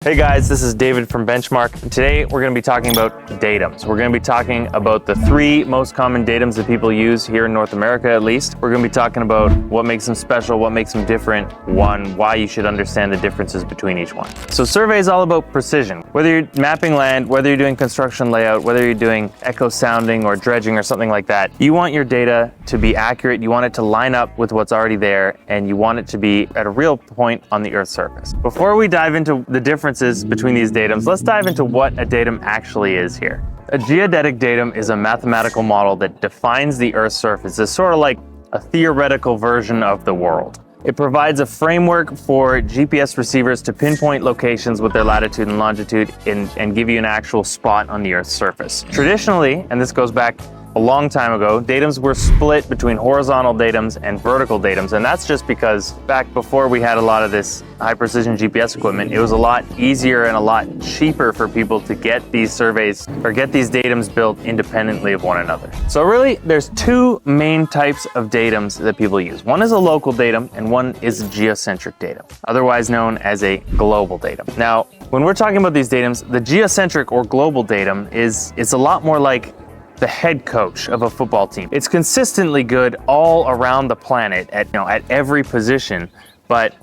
Hey guys, this is David from Benchmark. Today we're going to be talking about datums. We're going to be talking about the three most common datums that people use here in North America at least. We're going to be talking about what makes them special, what makes them different, why you should understand the differences between each one. So survey is all about precision. Whether you're mapping land, whether you're doing construction layout, whether you're doing echo sounding or dredging or something like that, you want your data to be accurate, you want it to line up with what's already there, and you want it to be at a real point on the Earth's surface. Before we dive into the differences between these datums, let's dive into what a datum actually is here. A geodetic datum is a mathematical model that defines the Earth's surface. It's sort of like a theoretical version of the world. It provides a framework for GPS receivers to pinpoint locations with their latitude and longitude and give you an actual spot on the Earth's surface. Traditionally, and this goes back a long time ago, datums were split between horizontal datums and vertical datums, and that's just because back before we had a lot of this high precision GPS equipment, it was a lot easier and a lot cheaper for people to get these surveys or get these datums built independently of one another. So really, there's two main types of datums that people use. One is a local datum and one is a geocentric datum, otherwise known as a global datum. Now, when we're talking about these datums, the geocentric or global datum is a lot more like the head coach of a football team. It's consistently good all around the planet at every position, but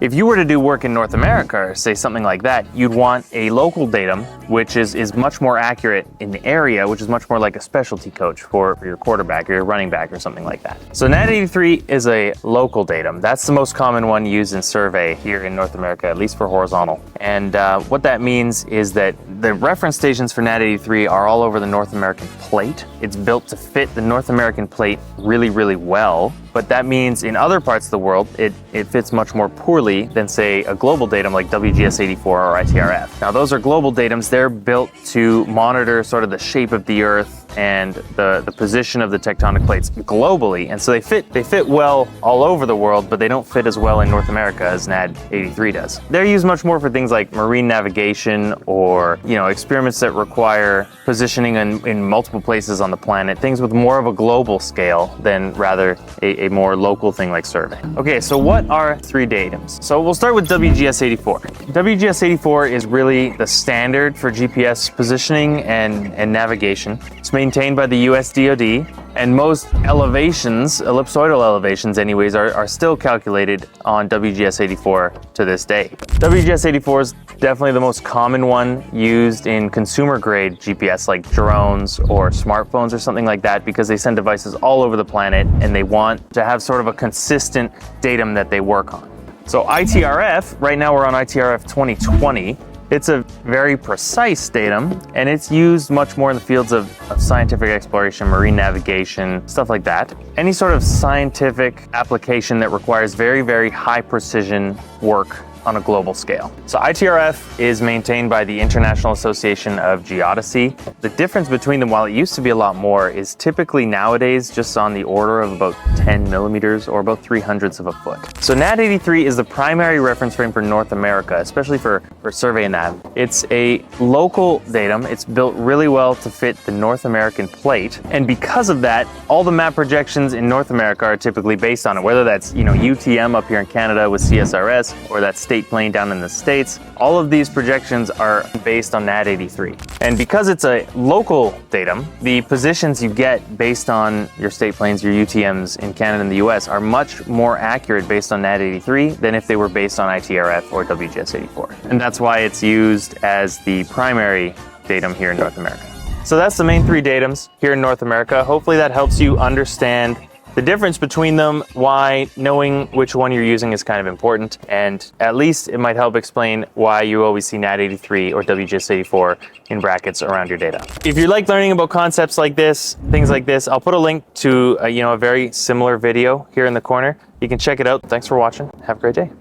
if you were to do work in North America, or say something like that, you'd want a local datum, which is much more accurate in the area, which is much more like a specialty coach for your quarterback or your running back or something like that. So NAT83 is a local datum. That's the most common one used in survey here in North America, at least for horizontal. And what that means is that the reference stations for NAT83 are all over the North American plate. It's built to fit the North American plate really, really well. But that means in other parts of the world, it fits much more poorly than, say, a global datum like WGS84 or ITRF. Now, those are global datums. They're built to monitor sort of the shape of the Earth and the position of the tectonic plates globally. And so they fit well all over the world, but they don't fit as well in North America as NAT83 does. They're used much more for things like marine navigation or, experiments that require positioning in multiple places on the planet, things with more of a global scale than rather a more local thing like survey. Okay, so what are three datums? So we'll start with WGS84. WGS84 is really the standard for GPS positioning and navigation. It's maintained by the US DoD, and most elevations, ellipsoidal elevations anyways, are still calculated on WGS84 to this day. WGS84 is definitely the most common one used in consumer grade GPS like drones or smartphones or something like that, because they send devices all over the planet and they want to have sort of a consistent datum that they work on. So ITRF, right now we're on ITRF 2020. It's a very precise datum, and it's used much more in the fields of scientific exploration, marine navigation, stuff like that. Any sort of scientific application that requires very, very high precision work on a global scale. So ITRF is maintained by the International Association of Geodesy. The difference between them, while it used to be a lot more, is typically nowadays just on the order of about 10 millimeters or about 3/100ths of a foot. So NAT83 is the primary reference frame for North America, especially for survey and nav. It's a local datum. It's built really well to fit the North American plate. And because of that, all the map projections in North America are typically based on it, whether that's UTM up here in Canada with CSRS or that state plane down in the States. All of these projections are based on NAT83. And because it's a local datum, the positions you get based on your state planes, your UTMs in Canada and the US are much more accurate based on NAT83 than if they were based on ITRF or WGS84. And that's why it's used as the primary datum here in North America. So that's the main three datums here in North America. Hopefully that helps you understand the difference between them, why knowing which one you're using is kind of important, and at least it might help explain why you always see NAT83 or WGS84 in brackets around your data. If you like learning about concepts like this, things like this, I'll put a link to a very similar video here in the corner. You can check it out. Thanks for watching. Have a great day.